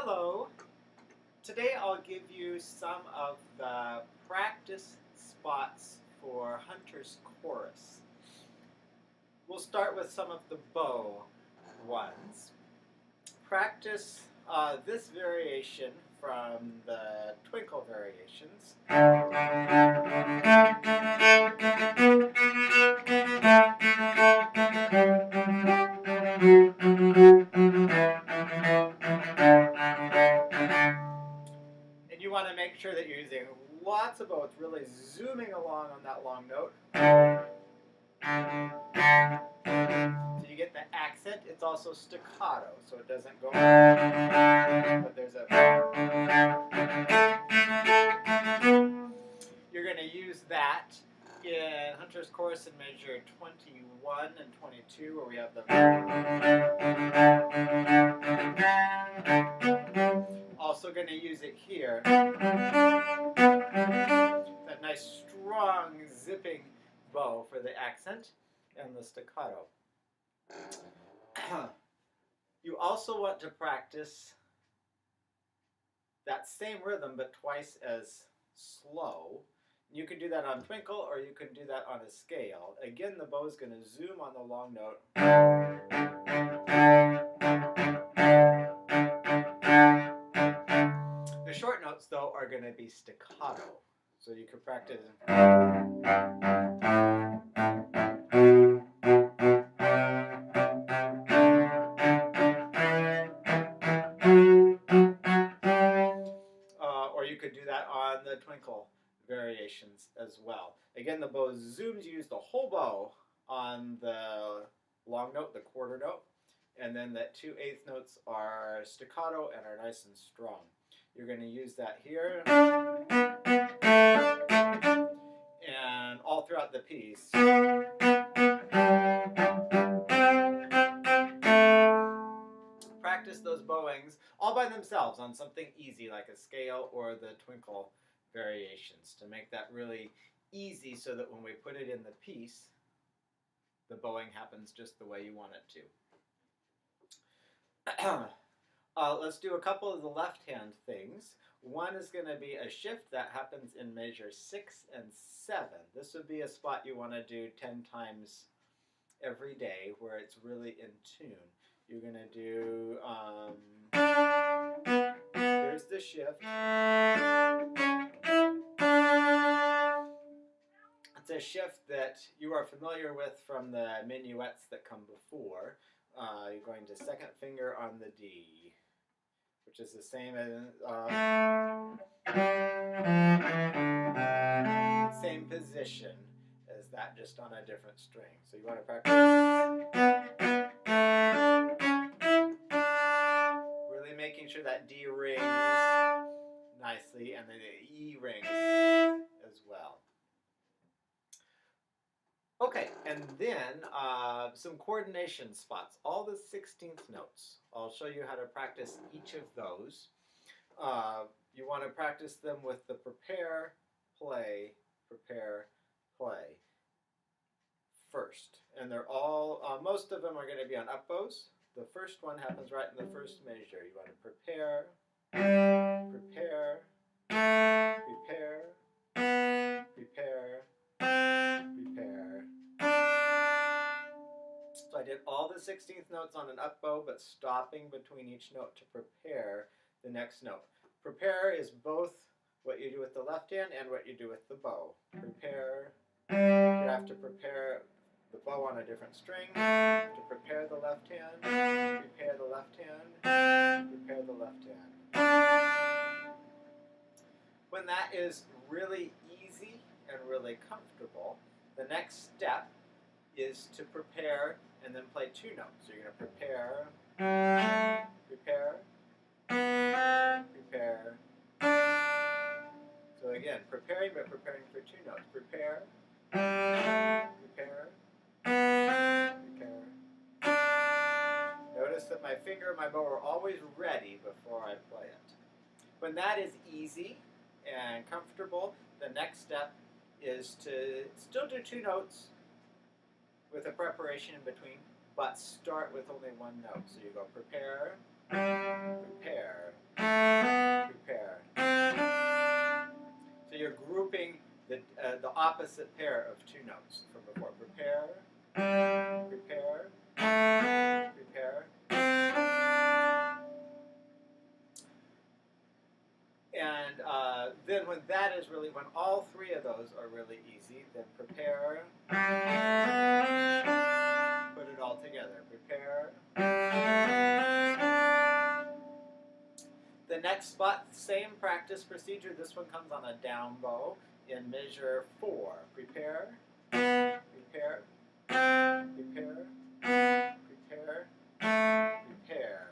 Hello. Today I'll give you some of the practice spots for Hunter's Chorus. We'll start with some of the bow ones. Practice this variation from the Twinkle variations. And you want to make sure that you're using lots of bow. It's really zooming along on that long note. So you get the accent. It's also staccato, so it doesn't go. But there's a. You're going to use that in Hunter's Chorus in measure 21 and 22, where we have the. Also going to use it here. That nice strong zipping bow for the accent and the staccato. You also want to practice that same rhythm but twice as slow. You can do that on Twinkle or you can do that on a scale. Again, the bow is going to zoom on the long note. The short notes, though, are going to be staccato. So you can practice. Or you could do that on the Twinkle variations as well. Again, the bow zooms. You use the whole bow on the long note, the quarter note, and then the 2/8 notes are staccato and are nice and strong. You're going to use that here and all throughout the piece. Practice those bowings all by themselves on something easy like a scale or the Twinkle variations to make that really easy so that when we put it in the piece, the bowing happens just the way you want it to. Let's do a couple of the left hand things. One is going to be a shift that happens in measure 6 and 7. This would be a spot you want to do 10 times every day where it's really in tune. You're going to do, there's the shift. It's a shift that you are familiar with from the minuets that come before. You're going to second finger on the D, which is the same as same position as that, just on a different string. So you want to practice really making sure that D rings nicely and then the E rings as well. Okay, and then some coordination spots, all the 16th notes. I'll show you how to practice each of those. You want to practice them with the prepare, play first. And they're all, most of them are going to be on up bows. The first one happens right in the first measure. You want to prepare, prepare, prepare, prepare, prepare. So I did all the 16th notes on an up bow, but stopping between each note to prepare the next note. Prepare is both what you do with the left hand and what you do with the bow. Prepare. You have to prepare the bow on a different string to prepare the left hand, prepare the left hand, prepare the left hand. When that is really easy and really comfortable, the next step is to prepare and then play two notes. So you're going to prepare, prepare, prepare. So again, preparing but preparing for two notes. Prepare, prepare, prepare. Notice that my finger and my bow are always ready before I play it. When that is easy and comfortable, the next step is to still do two notes with a preparation in between, but start with only one note. So you go prepare, prepare, opposite pair of two notes from before. Prepare, prepare, prepare. And then when that is really, when all three of those are really easy, then prepare, put it all together. Prepare. The next spot, same practice procedure. This one comes on a down bow in measure 4. Prepare, prepare, prepare, prepare, prepare.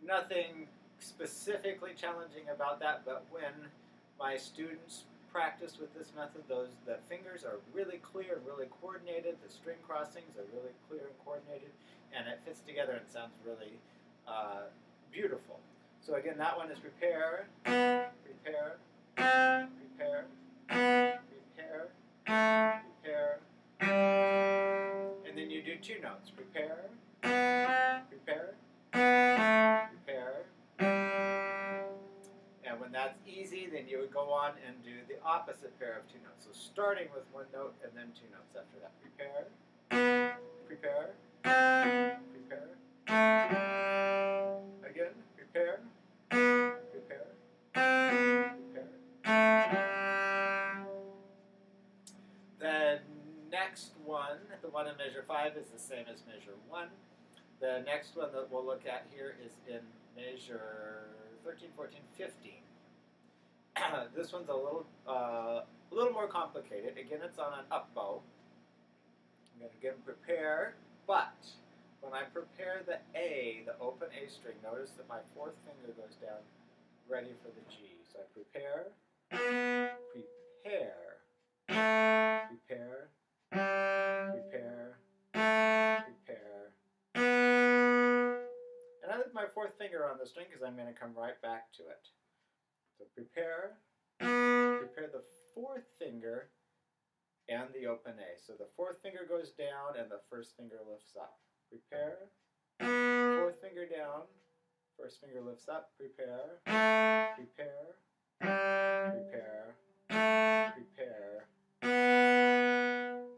Nothing specifically challenging about that, but when my students practice with this method, the fingers are really clear, really coordinated, the string crossings are really clear and coordinated, and it fits together and sounds really beautiful. So again, that one is prepare, prepare, prepare, prepare, prepare, and then you do two notes. Prepare, prepare, prepare. And when that's easy, then you would go on and do the opposite pair of two notes. So starting with one note and then two notes after that. Prepare, prepare, prepare. Again, prepare, prepare, prepare. The next one, the one in measure 5, is the same as measure 1. The next one that we'll look at here is in measure 13, 14, 15. This one's a little more complicated. Again, it's on an up bow. I'm going to again prepare, but when I prepare the A, the open A string, notice that my fourth finger goes down ready for the G. So I prepare, prepare, prepare, prepare, prepare. And I leave my fourth finger on the string because I'm going to come right back to it. So prepare, prepare the fourth finger and the open A. So the fourth finger goes down and the first finger lifts up. Prepare, fourth finger down, first finger lifts up. Prepare, prepare, prepare, prepare.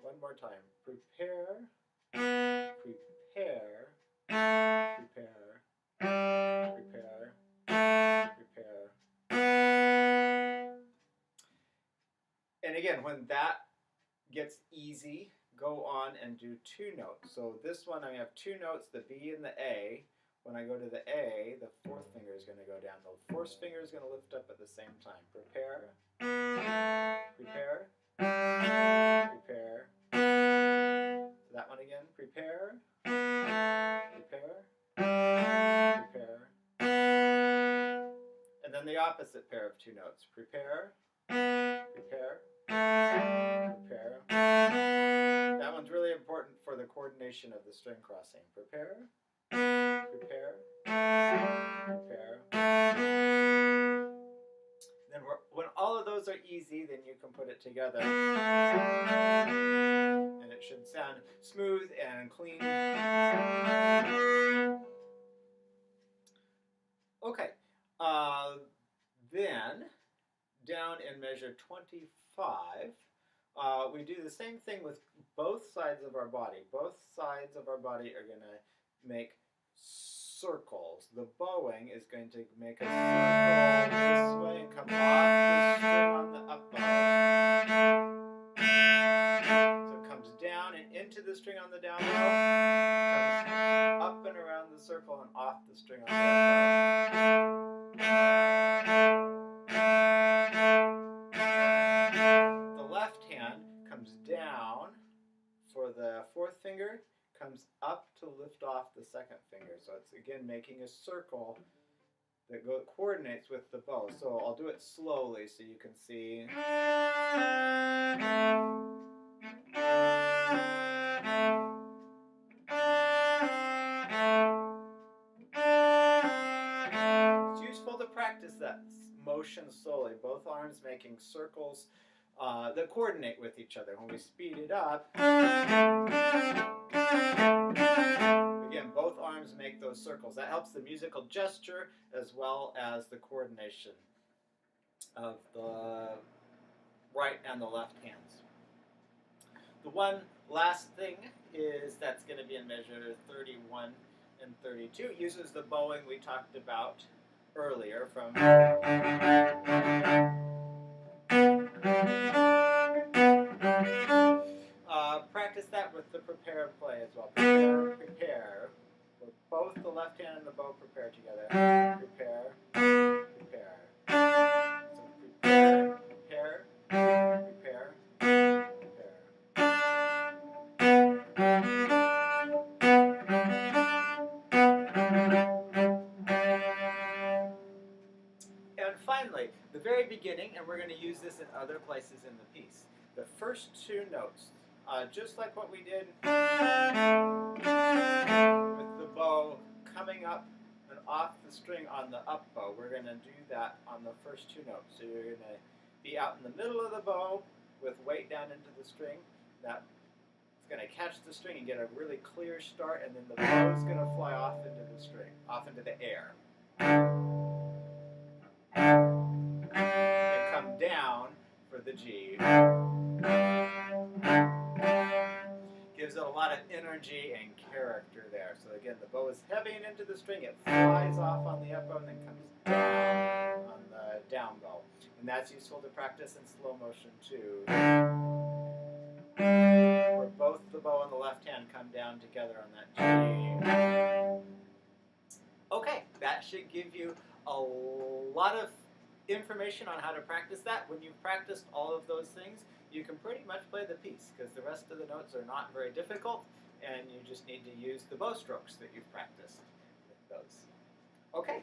One more time. Prepare, prepare, prepare, prepare, prepare. And again, when that gets easy, go on and do two notes. So this one I have two notes, the B and the A. When I go to the A, the fourth finger is going to go down. The fourth finger is going to lift up at the same time. Prepare, prepare, prepare. So that one again. Prepare, prepare, prepare. And then the opposite pair of two notes. Prepare, prepare, prepare. That one's really important for the coordination of the string crossing. Prepare, prepare, prepare. Then when all of those are easy, then you can put it together. And it should sound smooth and clean. Okay. Then, down in measure 25, we do the same thing with both sides of our body. Both sides of our body are going to make circles. The bowing is going to make a circle this way and come off the string on the up bow. So it comes down and into the string on the down bow, comes up and around the circle and off the string on the up bow. The left hand comes down for the fourth finger, comes up to lift off the second finger. So it's again making a circle that coordinates with the bow. So I'll do it slowly so you can see. It's useful to practice that motion slowly, both arms making circles that coordinate with each other. When we speed it up, again, both arms make those circles. That helps the musical gesture as well as the coordination. of the right and the left hands. The one last thing is that's going to be in measure 31 and 32. Uses the bowing we talked about earlier from practice that with the prepare and play as well. Prepare, prepare. Where both the left hand and the bow prepare together. Prepare, prepare. So prepare, prepare, prepare, prepare. And finally, the very beginning, and we're going to use this in other places in the piece. The first two notes, just like what we did with the bow coming up and off the string on the up bow, we're going to do that on the first two notes. So you're going to be out in the middle of the bow with weight down into the string. That's going to catch the string and get a really clear start, and then the bow is going to fly off into the string, off into the air. And come down for the G. Gives it a lot of energy and character there. So again, the bow is heavy and into the string. It flies off on the up bow and then comes down on the down bow. And that's useful to practice in slow motion too, where both the bow and the left hand come down together on that G. Okay, that should give you a lot of information on how to practice that. When you've practiced all of those things, you can pretty much play the piece because the rest of the notes are not very difficult, and you just need to use the bow strokes that you've practiced with those. Okay,